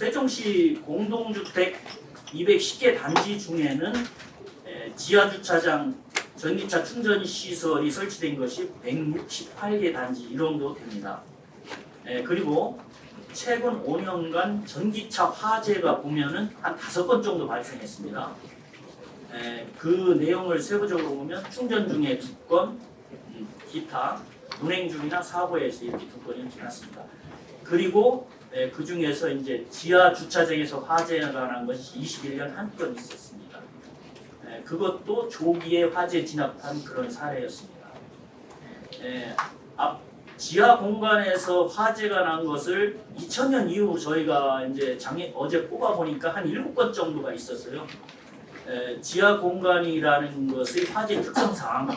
세종시 공동주택 210개 단지 중에는 지하주차장 전기차 충전 시설이 설치된 것이 168개 단지 이 정도 됩니다. 그리고 최근 5년간 전기차 화재가 보면은 한 5건 정도 발생했습니다. 그 내용을 세부적으로 보면 충전 중에 2건, 기타, 운행 중이나 사고에서 이렇게 2건이 났습니다. 그리고 그 중에서 이제 지하 주차장에서 화재가 난 것이 21년 1건 있었습니다. 그것도 조기에 화재 진압한 그런 사례였습니다. 지하 공간에서 화재가 난 것을 2000년 이후 저희가 이제 어제 뽑아 보니까 한 7건 정도가 있었어요. 지하 공간이라는 것의 화재 특성상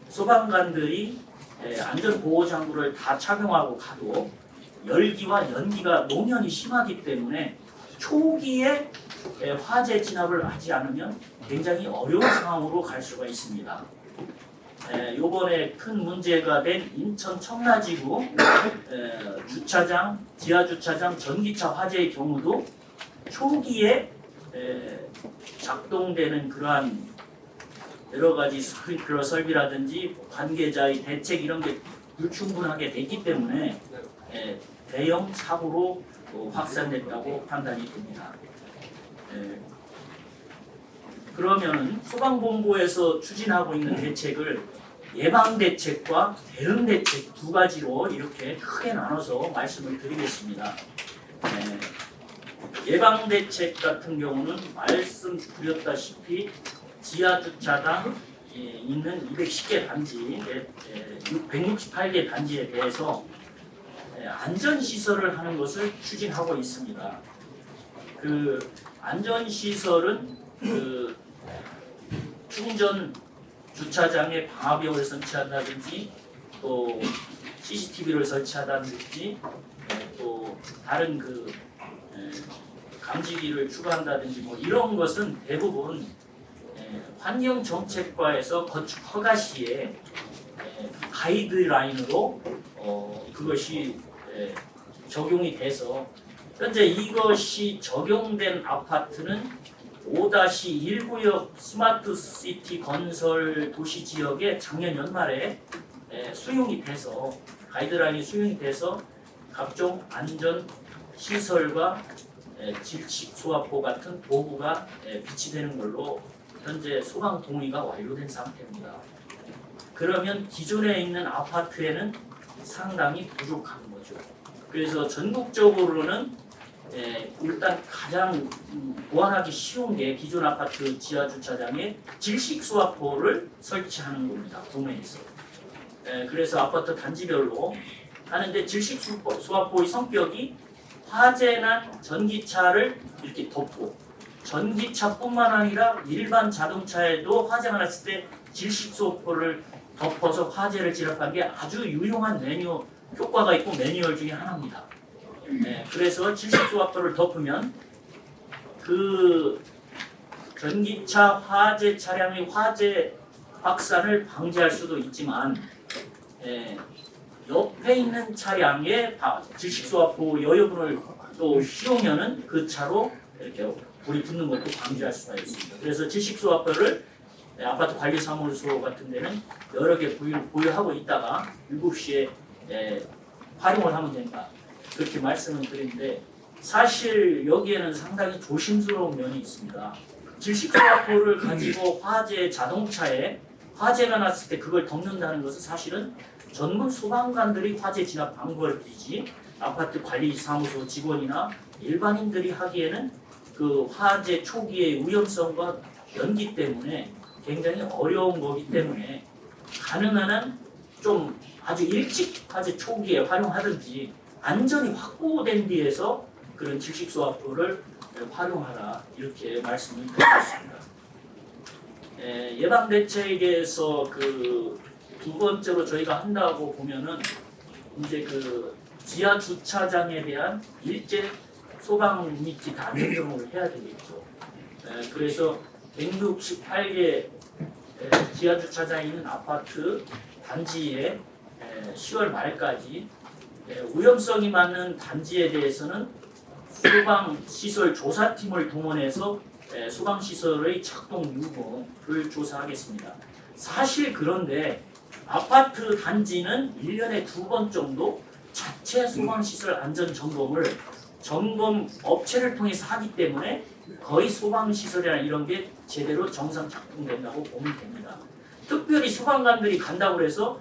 소방관들이 안전 보호 장구를 다 착용하고 가도 열기와 연기가 노면이 심하기 때문에 초기에 화재 진압을 하지 않으면 굉장히 어려운 상황으로 갈 수가 있습니다. 요번에 큰 문제가 된 인천 청라지구 주차장, 지하주차장 전기차 화재의 경우도 초기에 작동되는 그러한 여러 가지 스프링클러 설비라든지 관계자의 대책 이런 게 불충분하게 됐기 때문에 대형 사고로 확산됐다고 판단이 됩니다. 그러면은 소방본부에서 추진하고 있는 대책을 예방대책과 대응대책 2가지로 이렇게 크게 나눠서 말씀을 드리겠습니다. 예방대책 같은 경우는 말씀드렸다시피 지하주차장 있는 210개 단지, 168개 단지에 대해서 안전시설을 하는 것을 추진하고 있습니다. 그 안전시설은 충전 주차장에 방화벽을 설치한다든지 또 CCTV를 설치한다든지 또 다른 감지기를 추가한다든지 뭐 이런 것은 대부분 환경정책과에서 건축 허가 시에 가이드라인으로 그것이 적용이 돼서 현재 이것이 적용된 아파트는 5-1구역 스마트시티 건설 도시지역에 작년 연말에 수용이 돼서 가이드라인이 수용이 돼서 각종 안전 시설과 질식 소화포 같은 도구가 비치되는 걸로 현재 소방 동의가 완료된 상태입니다. 그러면 기존에 있는 아파트에는 상당히 부족한 거죠. 그래서 전국적으로는 일단 가장 보완하기 쉬운 게 기존 아파트 지하 주차장에 질식 소화포를 설치하는 겁니다. 도면에서. 그래서 아파트 단지별로 하는데 질식 소화포의 성격이 화재난 전기차를 이렇게 덮고 전기차뿐만 아니라 일반 자동차에도 화재가 났을 때 질식 소화포를 덮어서 화재를 진압하는 게 아주 유용한 효과가 있고 매뉴얼 중에 하나입니다. 그래서 질식소화포를 덮으면 그 전기차 화재 차량의 화재 확산을 방지할 수도 있지만 옆에 있는 차량에 질식소화포 여유분을 또 씌우면은 그 차로 이렇게 불이 붙는 것도 방지할 수가 있습니다. 그래서 질식소화포를 아파트 관리사무소 같은 데는 여러 개 보유하고 있다가 7시에 활용을 하면 된다. 그렇게 말씀을 드리는데 사실 여기에는 상당히 조심스러운 면이 있습니다. 질식소화포를 가지고 자동차에 화재가 났을 때 그걸 덮는다는 것은 사실은 전문 소방관들이 화재 진압 방법을 들이지 아파트 관리사무소 직원이나 일반인들이 하기에는 그 화재 초기의 위험성과 연기 때문에 굉장히 어려운 거기 때문에 가능한 한 좀 아주 일찍 화재 초기에 활용하든지 안전이 확보된 뒤에서 그런 질식소화포를 활용하라 이렇게 말씀을 드리겠습니다. 예방대책에서 그 2번째로 저희가 한다고 보면은 이제 그 지하 주차장에 대한 일제 소방 및 기타 안전 점검을 해야 되겠죠. 그래서 168개 지하 주차장에 있는 아파트 단지에 10월 말까지 위험성이 많은 단지에 대해서는 소방시설 조사팀을 동원해서 소방시설의 작동 유무를 조사하겠습니다. 사실 그런데 아파트 단지는 1년에 2번 정도 자체 소방시설 안전점검을 점검 업체를 통해서 하기 때문에 거의 소방시설이나 이런 게 제대로 정상 작동된다고 보면 됩니다. 특별히 소방관들이 간다고 해서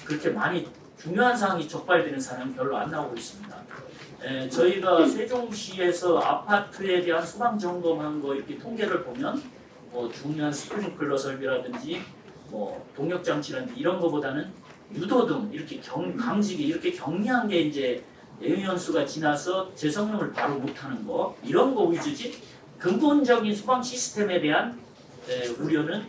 그렇게 많이 중요한 사항이 적발되는 사람이 별로 안 나오고 있습니다. 저희가 세종시에서 아파트에 대한 소방 점검한 거 이렇게 통계를 보면 뭐 중요한 스프링클러 설비라든지 뭐 동력 장치라든지 이런 거보다는 유도등 이렇게 감지기 이렇게 경미한 게 이제 내연수가 지나서 제 성능을 바로 못하는 거 이런 거 위주지 근본적인 소방 시스템에 대한 우려는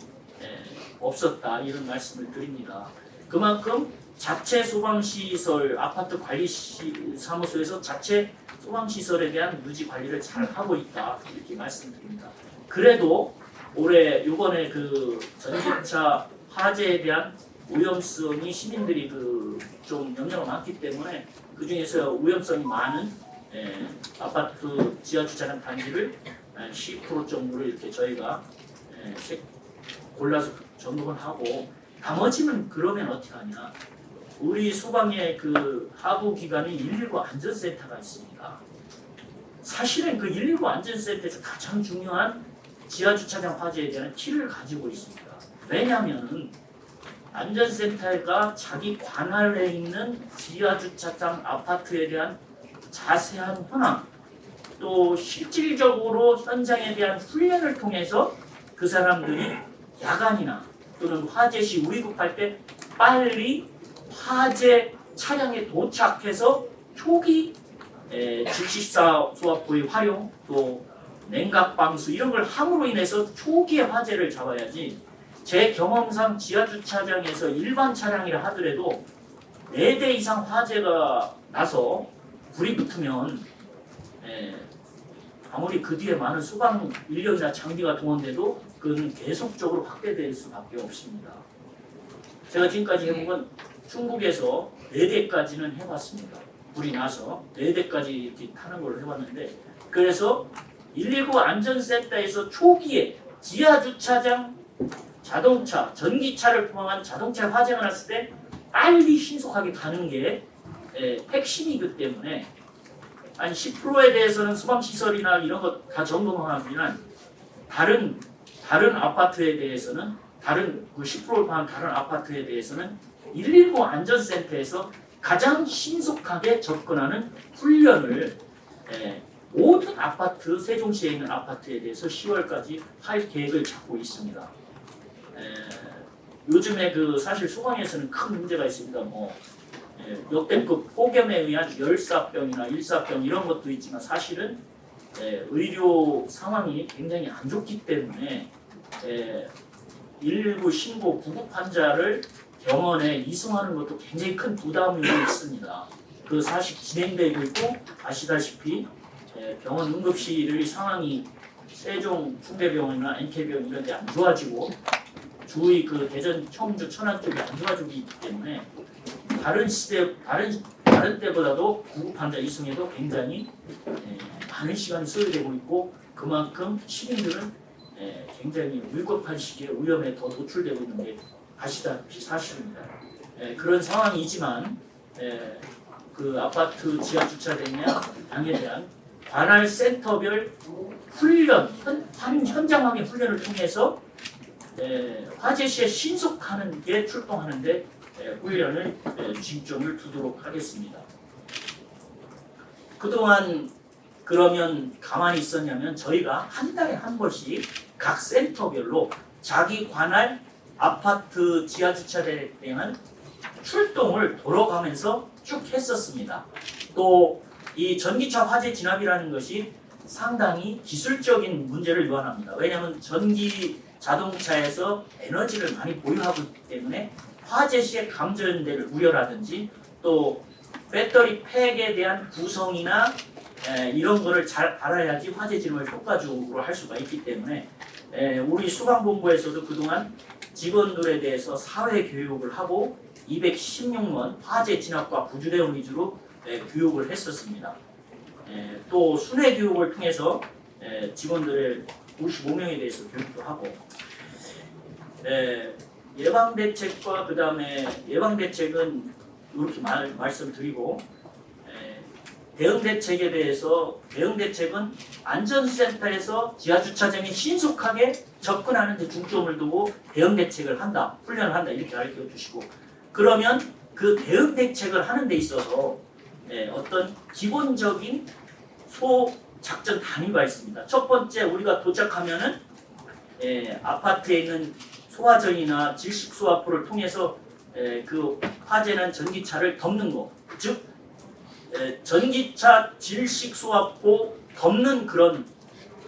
없었다 이런 말씀을 드립니다. 그만큼 자체 소방시설 아파트 관리 사무소에서 자체 소방시설에 대한 유지 관리를 잘 하고 있다 이렇게 말씀드립니다. 그래도 올해 이번에 그 전기차 화재에 대한 오염성이 시민들이 좀 염려가 많기 때문에 그 중에서 오염성이 많은 아파트 지하주차장 단지를 10% 정도로 이렇게 저희가 골라서 점검을 하고 나머지는 그러면 어떻게 하냐? 우리 소방의 그 하부 기관이 119 안전센터가 있습니다. 사실은 그 119 안전센터에서 가장 중요한 지하주차장 화재에 대한 키를 가지고 있습니다. 왜냐하면 안전센터가 자기 관할에 있는 지하주차장 아파트에 대한 자세한 현황 또 실질적으로 현장에 대한 훈련을 통해서 그 사람들이 야간이나 또는 화재 시 우리급할 때 빨리 화재 차량에 도착해서 초기 즉시소화포의 활용 또 냉각방수 이런 걸 함으로 인해서 초기에 화재를 잡아야지 제 경험상 지하주차장에서 일반 차량이라 하더라도 4대 이상 화재가 나서 불이 붙으면 아무리 그 뒤에 많은 소방 인력이나 장비가 동원돼도 그건 계속적으로 확대될 수밖에 없습니다. 제가 지금까지 해본 건 충북에서 4대까지는 해봤습니다. 불이 나서 4대까지 이렇게 타는 걸 해봤는데 그래서 119 안전센터에서 초기에 지하주차장 자동차, 전기차를 포함한 자동차 화재가 났을 때 빨리 신속하게 가는 게 핵심이기 때문에 한 10%에 대해서는 소방시설이나 이런 거 다 점검하지만 다른 아파트에 대해서는 다른 그 10%를 포함한 다른 아파트에 대해서는 119 안전센터에서 가장 신속하게 접근하는 훈련을 모든 아파트 세종시에 있는 아파트에 대해서 10월까지 할 계획을 잡고 있습니다. 요즘에 그 사실 소방에서는 큰 문제가 있습니다. 뭐 역대급 폭염에 의한 열사병이나 일사병 이런 것도 있지만 사실은 의료 상황이 굉장히 안 좋기 때문에 119 신고 구급 환자를 병원에 이송하는 것도 굉장히 큰 부담이 있습니다. 그 사실 진행되고 있고 아시다시피 병원 응급실의 상황이 세종 충대병원이나 NK병원 이런 데 안 좋아지고 주의 그 대전, 청주, 천안 쪽이 안 좋아지고 있기 때문에 다른 때보다도 구급 환자 이송에도 굉장히 많은 시간이 소요되고 있고 그만큼 시민들은 굉장히 위급한 시기에 위험에 더 노출되고 있는 게 아시다시피 사실입니다. 그런 상황이지만 그 아파트 지하 주차장에 대한 관할 센터별 훈련, 현장 확인 훈련을 통해서 화재 시에 신속하게 출동하는데 훈련을 중점을 두도록 하겠습니다. 그동안 그러면 가만히 있었냐면 저희가 한 달에 한 번씩 각 센터별로 자기 관할 아파트 지하주차장에 대한 출동을 돌아가면서 쭉 했었습니다. 또 이 전기차 화재 진압이라는 것이 상당히 기술적인 문제를 요한합니다. 왜냐하면 전기 자동차에서 에너지를 많이 보유하고 있기 때문에 화재 시에 감전될 우려라든지 또 배터리 팩에 대한 구성이나 이런 거를 잘 알아야지 화재 진압을 효과적으로 할 수가 있기 때문에 우리 소방본부에서도 그동안 직원들에 대해서 사회 교육을 하고 216번 화재 진압과 구조대응 위주로 교육을 했었습니다. 또 순회 교육을 통해서 직원들의 55명에 대해서 교육도 하고 예방대책과 그 다음에 예방대책은 이렇게 말씀드리고 대응대책에 대해서 대응대책은 안전센터에서 지하주차장에 신속하게 접근하는 데 중점을 두고 대응대책을 한다, 훈련을 한다 이렇게 가르쳐 주시고 그러면 그 대응대책을 하는 데 있어서 어떤 기본적인 소작전 단위가 있습니다. 첫 번째 우리가 도착하면은 아파트에 있는 소화전이나 질식수화포를 통해서 그 화재난 전기차를 덮는 거, 즉 전기차 질식수화포 덮는 그런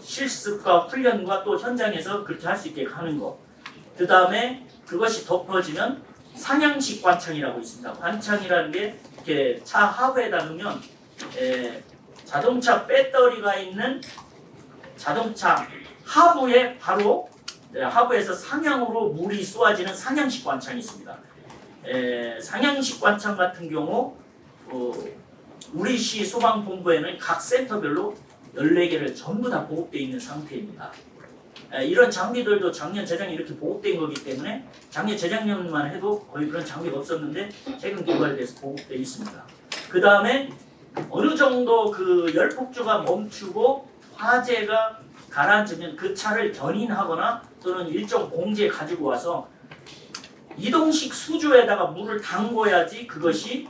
실습과 훈련과 또 현장에서 그렇게 할 수 있게 하는 거. 그 다음에 그것이 덮어지면 상향식 관창이라고 있습니다. 관창이라는 게 이렇게 차 하부에다 놓으면 자동차 배터리가 있는 자동차 하부에 바로 하부에서 상향으로 물이 쏘아지는 상향식 관창이 있습니다. 상향식 관창 같은 경우 우리 시 소방본부에는 각 센터별로 14개를 전부 다 보급되어 있는 상태입니다. 이런 장비들도 작년, 재작년 이렇게 보급된 거기 때문에 작년, 재작년만 해도 거의 그런 장비가 없었는데 최근 개발돼서 보급되어 있습니다. 그 다음에 어느 정도 그 열폭주가 멈추고 화재가 가라앉으면 그 차를 견인하거나 또는 일정 공지에 가지고 와서 이동식 수조에다가 물을 담궈야지 그것이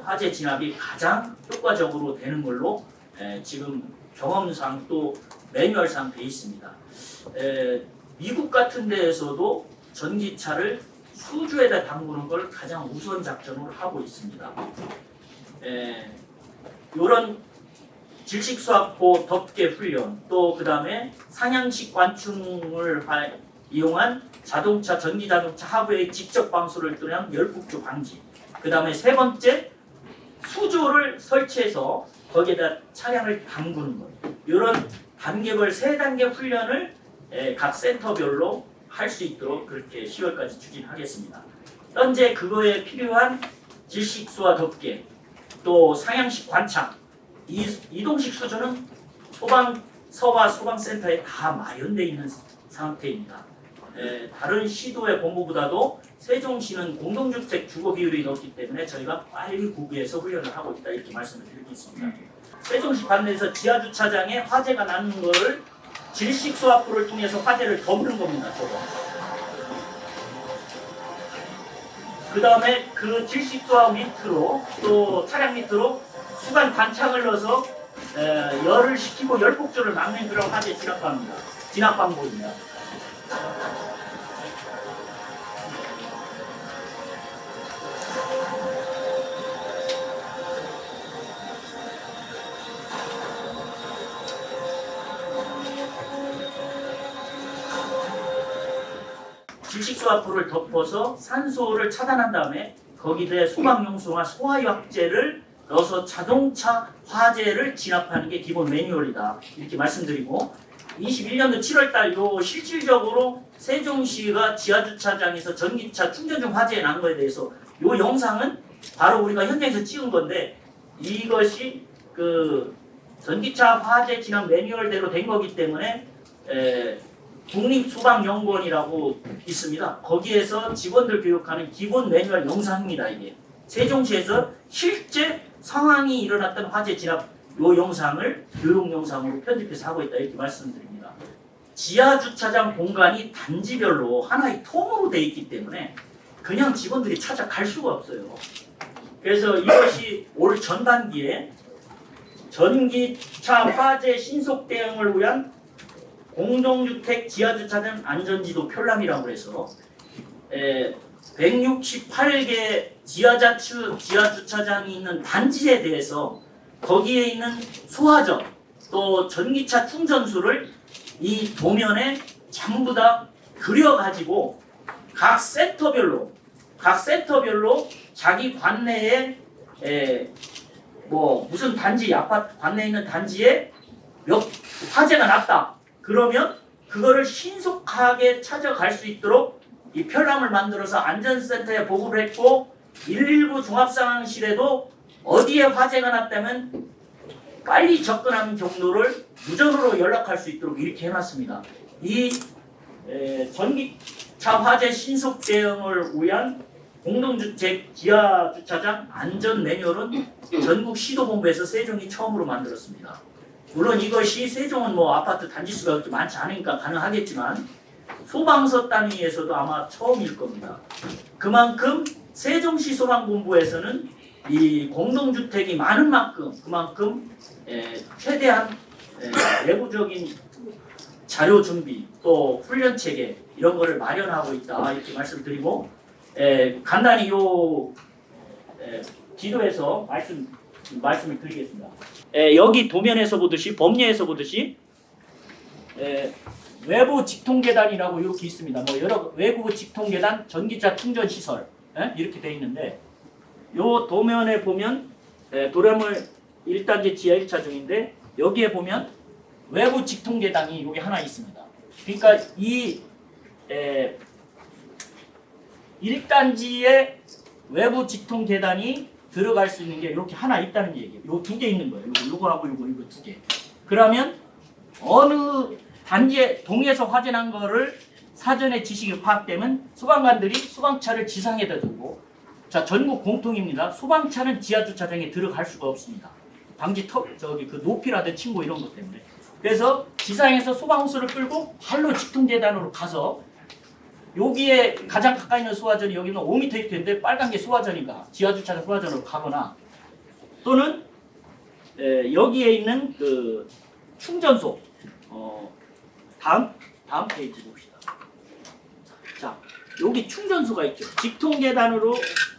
화재 진압이 가장 효과적으로 되는 걸로 지금 경험상 또 매뉴얼상 돼 있습니다. 미국 같은 데에서도 전기차를 수조에다 담그는 걸 가장 우선 작전으로 하고 있습니다. 이런 질식수화포 덮개 훈련 또 그 다음에 상향식 관충을 이용한 자동차 전기자동차 하부에 직접 방수를 뚫는 열폭주 방지 그 다음에 세 번째 수조를 설치해서 거기에다 차량을 담그는 것 이런 단계별 세 단계 훈련을 각 센터별로 할 수 있도록 그렇게 10월까지 추진하겠습니다. 현재 그거에 필요한 질식수화 덮개 또 상향식 관창 이동식 수조는 서와 소방센터에 다 마련되어 있는 상태입니다. 다른 시도의 본부보다도 세종시는 공동주택 주거 비율이 높기 때문에 저희가 빨리 구비해서 훈련을 하고 있다 이렇게 말씀을 드리겠습니다. 세종시 관내에서 지하주차장에 화재가 나는 것을 질식수화포를 통해서 화재를 덮는 겁니다. 저거. 그 다음에 그 질식수화 밑으로 또 차량 밑으로 수간 관창을 넣어서 열을 식히고 열폭주를 막는 그런 화재 진압 방법입니다. 질식수화포를 덮어서 산소를 차단한 다음에 거기에 소방용수와 소화약제를 넣어서 자동차 화재를 진압하는 게 기본 매뉴얼이다 이렇게 말씀드리고 21년도 7월달 요 실질적으로 세종시가 지하주차장에서 전기차 충전 중 화재에 난 거에 대해서 요 영상은 바로 우리가 현장에서 찍은 건데 이것이 그 전기차 화재 진압 매뉴얼대로 된 거기 때문에 국립소방연구원이라고 있습니다. 거기에서 직원들 교육하는 기본 매뉴얼 영상입니다. 이게 세종시에서 실제 상황이 일어났던 화재 진압 요 영상을 교육 영상으로 편집해서 하고 있다 이렇게 말씀드립니다. 지하 주차장 공간이 단지별로 하나의 통으로 되어 있기 때문에 그냥 직원들이 찾아갈 수가 없어요. 그래서 이것이 올 전반기에 전기차 화재 신속 대응을 위한 공동주택 지하주차장 안전지도 편람이라고 해서 168개 지하주차장이 있는 단지에 대해서 거기에 있는 소화전 또 전기차 충전소를 이 도면에 전부 다 그려가지고 각 센터별로 자기 관내에 무슨 단지 아파트 관내에 있는 단지에 몇 화재가 났다. 그러면 그거를 신속하게 찾아갈 수 있도록 이 편람을 만들어서 안전센터에 보고를 했고 119 종합상황실에도 어디에 화재가 났다면 빨리 접근하는 경로를 무전으로 연락할 수 있도록 이렇게 해놨습니다. 이 전기차 화재 신속 대응을 위한 공동주택 지하주차장 안전 매뉴얼은 전국 시도본부에서 세종이 처음으로 만들었습니다. 물론 이것이 세종은 뭐 아파트 단지 수가 그렇게 많지 않으니까 가능하겠지만 소방서 단위에서도 아마 처음일 겁니다. 그만큼 세종시 소방본부에서는 이 공동주택이 많은 만큼 그만큼 최대한 내부적인 자료 준비 또 훈련 체계 이런 거를 마련하고 있다 이렇게 말씀드리고 간단히 요 지도에서 말씀을 드리겠습니다. 여기 도면에서 보듯이 법례에서 보듯이 외부 직통계단이라고 이렇게 있습니다. 뭐 여러 외부 직통계단, 전기차 충전 시설 이렇게 돼 있는데 요 도면에 보면 도량물 1단계 지하 1차 중인데 여기에 보면 외부 직통계단이 여기 하나 있습니다. 그러니까 이 1단지의 외부 직통계단이 들어갈 수 있는 게 이렇게 하나 있다는 얘기예요. 요 두 개 있는 거예요. 요거하고 요거 두 개. 그러면 어느 단지에 동에서 화재 난 거를 사전에 지식이 파악되면 소방관들이 소방차를 지상에다 두고 자 전국 공통입니다. 소방차는 지하 주차장에 들어갈 수가 없습니다. 방지 그 높이라든 층고 이런 것 때문에. 그래서 지상에서 소방호스를 끌고 발로 직통계단으로 가서 여기에 가장 가까이 있는 소화전이 여기는 5m 이렇게 있는데 빨간 게 소화전이니까 지하주차장 소화전으로 가거나 또는 여기에 있는 그 충전소 다음 페이지 봅시다. 자 여기 충전소가 있죠. 직통계단으로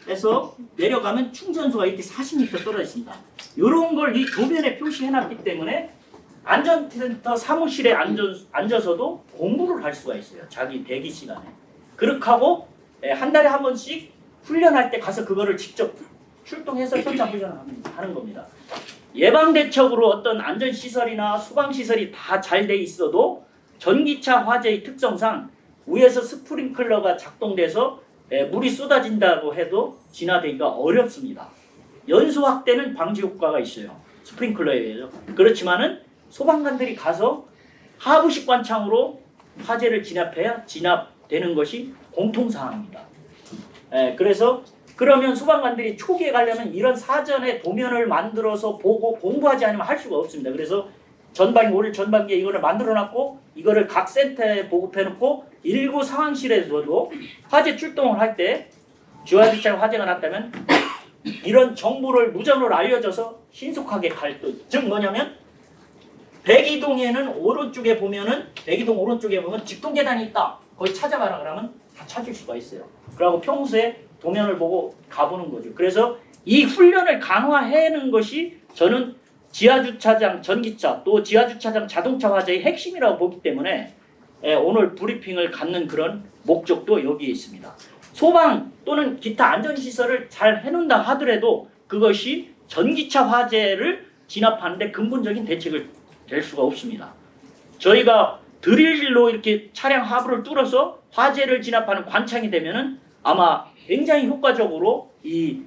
해서 내려가면 충전소가 이렇게 40m 떨어져 있습니다. 이런 걸 이 도면에 표시해놨기 때문에 안전센터 사무실에 앉아서도 공부를 할 수가 있어요. 자기 대기 시간에. 그렇게 하고 한 달에 한 번씩 훈련할 때 가서 그거를 직접 출동해서 현장 훈련을 하는 겁니다. 예방대책으로 어떤 안전시설이나 소방시설이 다 잘 돼 있어도 전기차 화재의 특성상 위에서 스프링클러가 작동돼서 물이 쏟아진다고 해도 진화되기가 어렵습니다. 연소 확대는 방지 효과가 있어요. 스프링클러에 의해서. 그렇지만은 소방관들이 가서 하부식 관창으로 화재를 진압해야 진압되는 것이 공통사항입니다. 그래서 그러면 소방관들이 초기에 가려면 이런 사전에 도면을 만들어서 보고 공부하지 않으면 할 수가 없습니다. 그래서 올 전반기에 이거를 만들어놨고 이거를 각 센터에 보급해놓고 일부 상황실에서도 화재 출동을 할 때 지하주차장 화재가 났다면 이런 정보를 무전으로 알려줘서 신속하게 갈 듯. 즉 뭐냐면 백이동에는 오른쪽에 보면은 백이동 오른쪽에 보면 직통계단이 있다. 거기 찾아가라 그러면 다 찾을 수가 있어요. 그리고 평소에 도면을 보고 가보는 거죠. 그래서 이 훈련을 강화해는 것이 저는 지하주차장 전기차 또 지하주차장 자동차 화재의 핵심이라고 보기 때문에 오늘 브리핑을 갖는 그런 목적도 여기에 있습니다. 소방 또는 기타 안전시설을 잘 해놓는다 하더라도 그것이 전기차 화재를 진압하는 데 근본적인 대책을 될 수가 없습니다. 저희가 드릴로 이렇게 차량 하부를 뚫어서 화재를 진압하는 관창이 되면은 아마 굉장히 효과적으로 이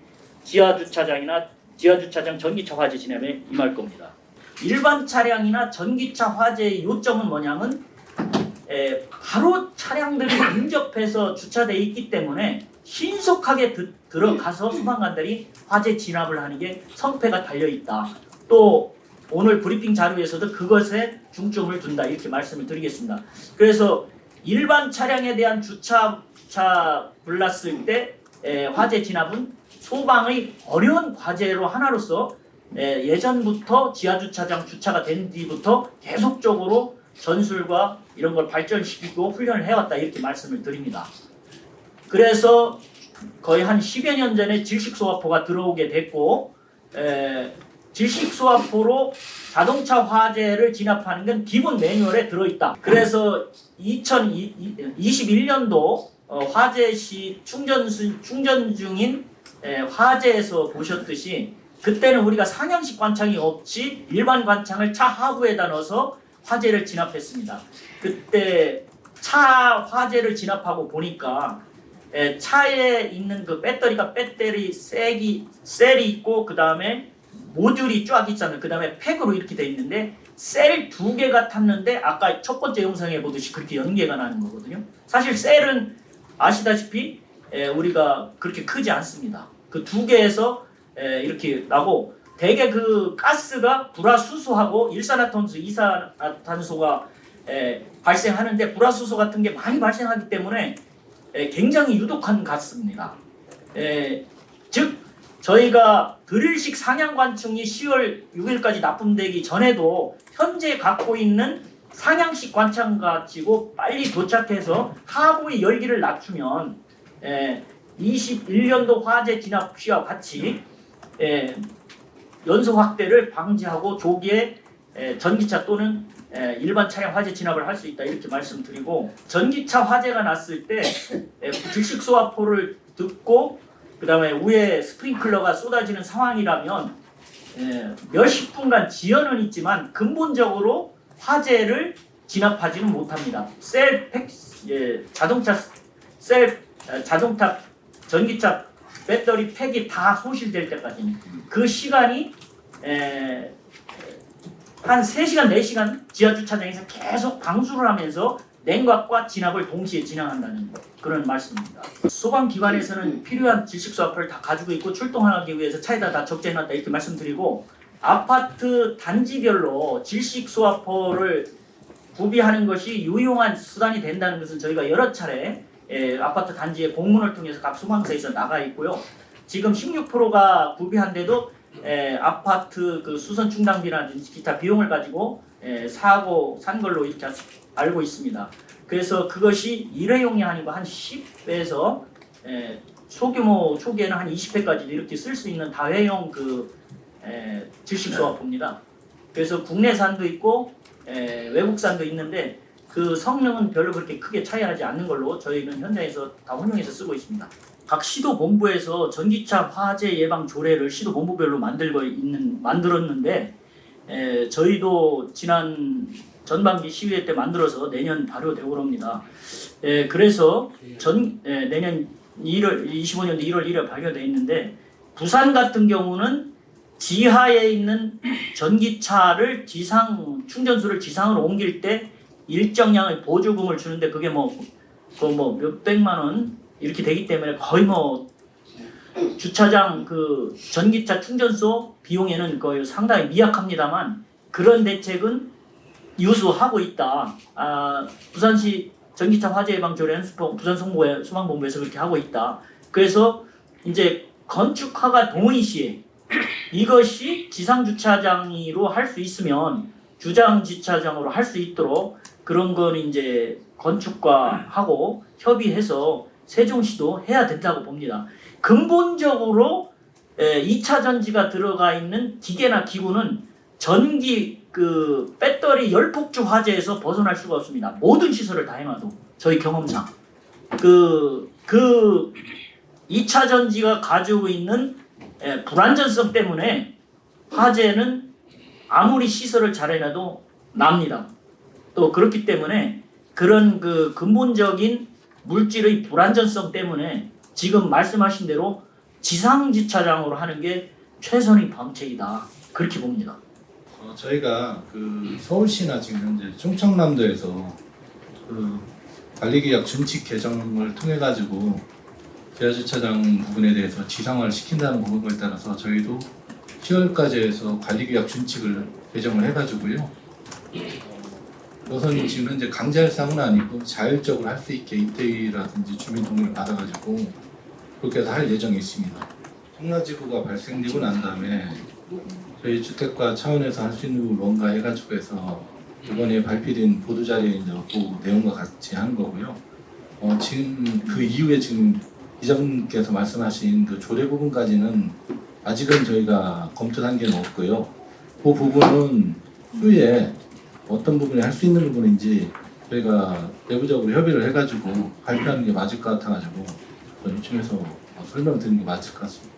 지하주차장이나 지하주차장 전기차 화재 진압에 임할 겁니다. 일반 차량이나 전기차 화재의 요점은 뭐냐면 바로 차량들이 근접해서 주차되어 있기 때문에 신속하게 들어가서 소방관들이 화재 진압을 하는 게 성패가 달려있다. 또 오늘 브리핑 자료에서도 그것에 중점을 둔다 이렇게 말씀을 드리겠습니다. 그래서 일반 차량에 대한 주차차 불났을 때 화재 진압은 소방의 어려운 과제로 하나로서 예전부터 지하주차장 주차가 된 뒤부터 계속적으로 전술과 이런 걸 발전시키고 훈련을 해왔다 이렇게 말씀을 드립니다. 그래서 거의 한 10여 년 전에 질식소화포가 들어오게 됐고 질식소화포로 자동차 화재를 진압하는 건 기본 매뉴얼에 들어있다. 그래서 2021년도 화재 시 충전 중인 화재에서 보셨듯이 그때는 우리가 상향식 관창이 없이 일반 관창을 차 하부에다 넣어서 화재를 진압했습니다. 그때 차 화재를 진압하고 보니까 차에 있는 그 배터리 셀이 있고 그 다음에 모듈이 쫙 있잖아요. 그 다음에 팩으로 이렇게 돼 있는데 셀 2개가 탔는데 아까 첫 번째 영상에 보듯이 그렇게 연계가 나는 거거든요. 사실 셀은 아시다시피 우리가 그렇게 크지 않습니다. 그 2개에서 이렇게 나고 대개 그 가스가 불화수소하고 일산화탄소, 이산화탄소가 발생하는데 불화수소 같은 게 많이 발생하기 때문에 굉장히 유독한 가스입니다. 즉 저희가 드릴식 상향관층이 10월 6일까지 납품되기 전에도 현재 갖고 있는 상향식 관창 가지고 빨리 도착해서 하부의 열기를 낮추면 21년도 화재 진압 시와 같이 연소 확대를 방지하고 조기에 전기차 또는 일반 차량 화재 진압을 할 수 있다 이렇게 말씀드리고, 전기차 화재가 났을 때 질식 소화포를 듣고 그 다음에 위에 스프링클러가 쏟아지는 상황이라면 몇십 분간 지연은 있지만 근본적으로 화재를 진압하지는 못합니다. 자동차 전기차 배터리 팩이 다 소실될 때까지는 그 시간이 한 3시간, 4시간 지하주차장에서 계속 방수를 하면서 냉각과 진압을 동시에 진행한다는 그런 말씀입니다. 소방기관에서는 필요한 질식소화포를 다 가지고 있고 출동하기 위해서 차에다 다 적재해놨다 이렇게 말씀드리고, 아파트 단지별로 질식소화포를 구비하는 것이 유용한 수단이 된다는 것은 저희가 여러 차례 아파트 단지의 공문을 통해서 각 소방서에서 나가 있고요. 지금 16%가 구비한데도 아파트 그 수선 충당비라든지 기타 비용을 가지고 사고 산 걸로 이렇게 알고 있습니다. 그래서 그것이 일회용이 아니고 한 10회에서 소규모 초기에는 한 20회까지도 이렇게 쓸 수 있는 다회용 그 질식소화포입니다. 그래서 국내산도 있고 외국산도 있는데 그 성능은 별로 그렇게 크게 차이하지 않는 걸로 저희는 현장에서 다 혼용해서 쓰고 있습니다. 각 시도 본부에서 전기차 화재 예방 조례를 시도 본부별로 만들었는데 저희도 지난 전반기 시위회 때 만들어서 내년 발효되고 합니다. 그래서 내년 25년도 1월 1일 발효되어 있는데, 부산 같은 경우는 지하에 있는 전기차를 충전소를 지상으로 옮길 때 일정량의 보조금을 주는데 그게 몇백만 원 이렇게 되기 때문에 거의 주차장 그 전기차 충전소 비용에는 거의 상당히 미약합니다만 그런 대책은 유수하고 있다. 부산시 전기차 화재 예방 조례는 부산 소방본부에서 그렇게 하고 있다. 그래서 이제 건축허가 동의시에 이것이 지상 주차장으로 할 수 있으면 주장 주차장으로 할 수 있도록 그런 건 이제 건축과하고 협의해서 세종시도 해야 된다고 봅니다. 근본적으로 2차 전지가 들어가 있는 기계나 기구는 전기 그 배터리 열폭주 화재에서 벗어날 수가 없습니다. 모든 시설을 다 해놔도 저희 경험상 그 2차 전지가 가지고 있는 불안전성 때문에 화재는 아무리 시설을 잘 해놔도 납니다. 또 그렇기 때문에 그런 그 근본적인 물질의 불안전성 때문에 지금 말씀하신 대로 지상 주차장으로 하는 게 최선의 방책이다 그렇게 봅니다. 저희가 그 서울시나 지금 현재 충청남도에서 그 관리계약 준칙 개정을 통해 가지고 지하주차장 부분에 대해서 지상화를 시킨다는 거에 따라서 저희도 10월까지 해서 관리계약 준칙을 개정을 해가지고요. 우선 지금 현재 강제 할상은 아니고 자율적으로 할 수 있게 이태위라든지 주민 동의를 받아가지고 그렇게 해서 할 예정이 있습니다. 청라지구가 발생되고 난 다음에 저희 주택과 차원에서 할 수 있는 부분 뭔가 해가지고 해서 이번에 발표된 보도자료에 이제 그 내용과 같이 하는 거고요. 지금 그 이후에 지금 기자분께서 말씀하신 그 조례 부분까지는 아직은 저희가 검토 단계는 없고요. 그 부분은 후에 어떤 부분이 할 수 있는 부분인지 저희가 내부적으로 협의를 해가지고 발표하는 게 맞을 것 같아가지고 요청해서 설명드리는 게 맞을 것 같습니다.